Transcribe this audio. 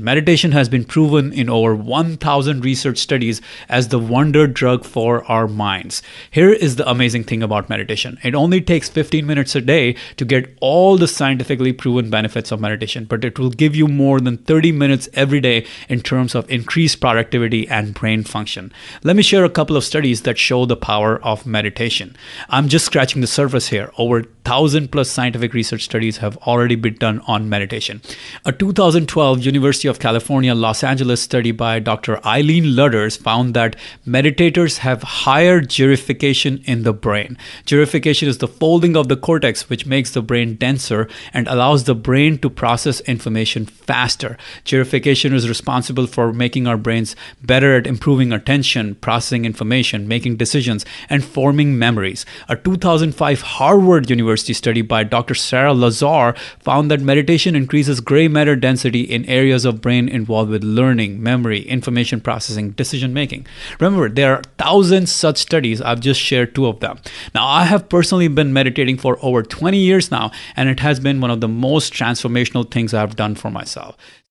Meditation has been proven in over 1,000 research studies as the wonder drug for our minds. Here is the amazing thing about meditation. It only takes 15 minutes a day to get all the scientifically proven benefits of meditation, but it will give you more than 30 minutes every day in terms of increased productivity and brain function. Let me share a couple of studies that show the power of meditation. I'm just scratching the surface here. Over 1,000 plus scientific research studies have already been done on meditation. A 2012 University of California, Los Angeles study by Dr. Eileen Ludders found that meditators have higher girification in the brain. Girification is the folding of the cortex, which makes the brain denser and allows the brain to process information faster. Girification is responsible for making our brains better at improving attention, processing information, making decisions, and forming memories. A 2005 Harvard University study by Dr. Sarah Lazar found that meditation increases gray matter density in areas of brain involved with learning, memory, information processing, decision making. Remember, there are thousands such studies. I've just shared two of them. Now, I have personally been meditating for over 20 years now, and it has been one of the most transformational things I've done for myself.